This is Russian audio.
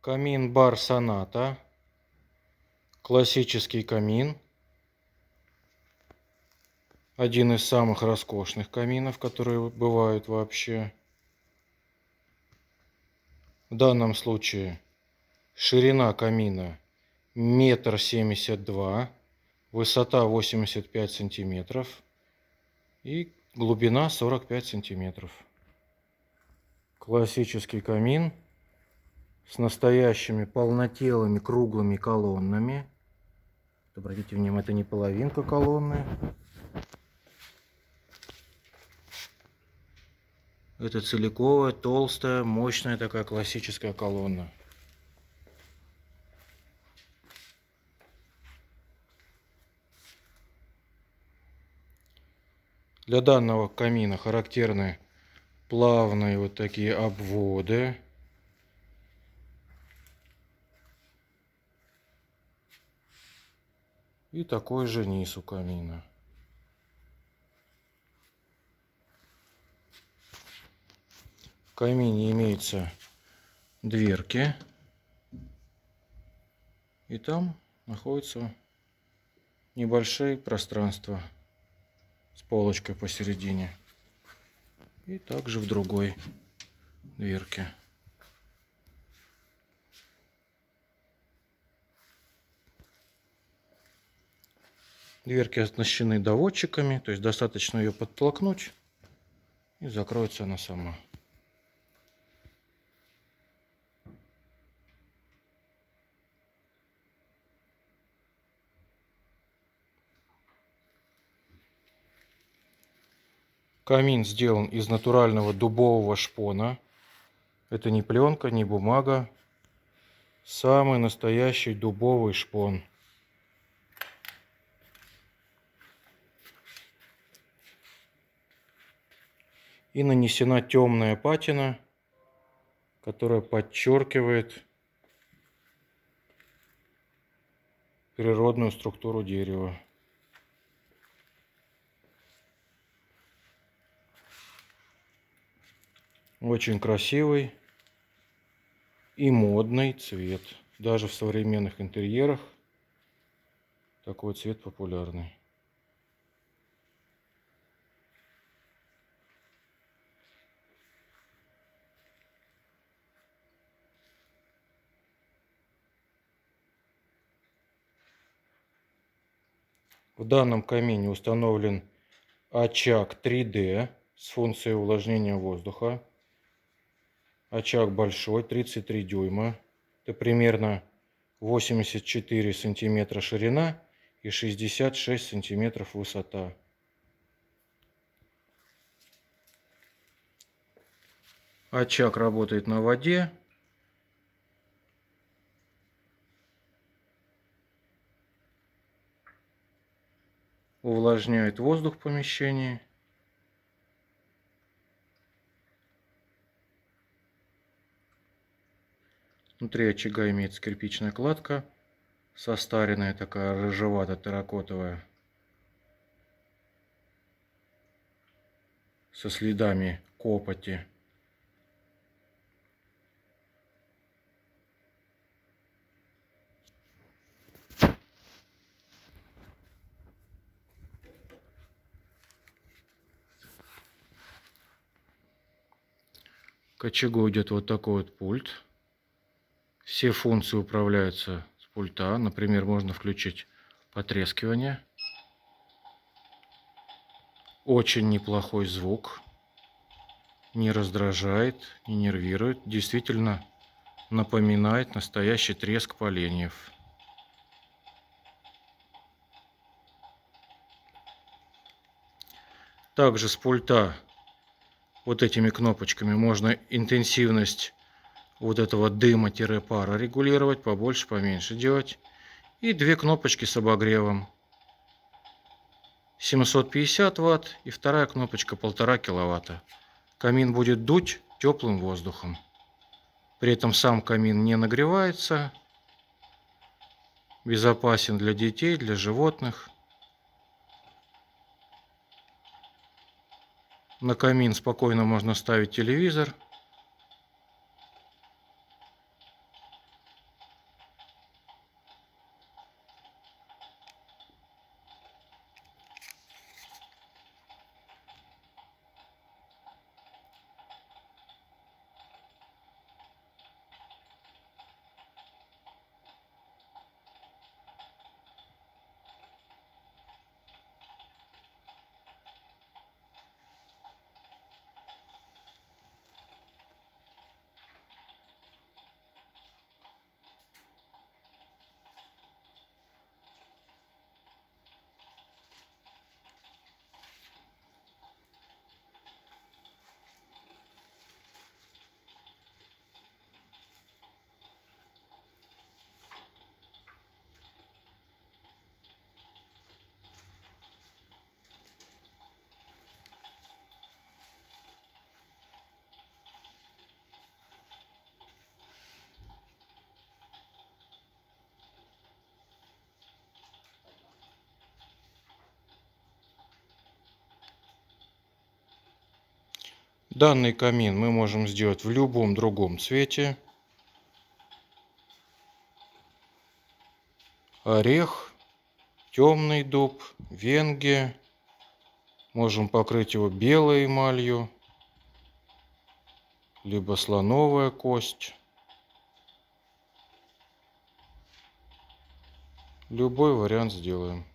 Камин Бар Соната. Классический камин. Один из самых роскошных каминов, которые бывают вообще. В данном случае ширина камина 1,72 м, высота 85 сантиметров и глубина 45 сантиметров. Классический камин с настоящими полнотелыми круглыми колоннами. Обратите внимание, это не половинка колонны. Это целиковая, толстая, мощная такая классическая колонна. Для данного камина характерны плавные вот такие обводы. И такой же низ у камина. В камине имеются дверки. И там находится небольшое пространство с полочкой посередине. И также в другой дверке. Дверки оснащены доводчиками, то есть достаточно ее подтолкнуть, и закроется она сама. Камин сделан из натурального дубового шпона. Это не пленка, не бумага. Самый настоящий дубовый шпон. И нанесена темная патина, которая подчеркивает природную структуру дерева. Очень красивый и модный цвет. Даже в современных интерьерах такой цвет популярный. В данном камине установлен очаг 3D с функцией увлажнения воздуха. Очаг большой, 33 дюйма. Это примерно 84 сантиметра ширина и 66 сантиметров высота. Очаг работает на воде. Увлажняет воздух в помещении. Внутри очага имеется кирпичная кладка, состаренная такая рыжевато-терракотовая, со следами копоти. К очагу идет вот такой вот пульт. Все функции управляются с пульта. Например, можно включить потрескивание. Очень неплохой звук. Не раздражает, не нервирует. Действительно напоминает настоящий треск поленьев. Также с пульта вот этими кнопочками можно интенсивность вот этого дыма-пара регулировать, побольше, поменьше делать. И две кнопочки с обогревом. 750 Вт и вторая кнопочка 1,5 киловатта. Камин будет дуть теплым воздухом. При этом сам камин не нагревается. Безопасен для детей, для животных. На камин спокойно можно ставить телевизор. Данный камин мы можем сделать в любом другом цвете. Орех, темный дуб, венге. Можем покрыть его белой эмалью, либо слоновая кость. Любой вариант сделаем.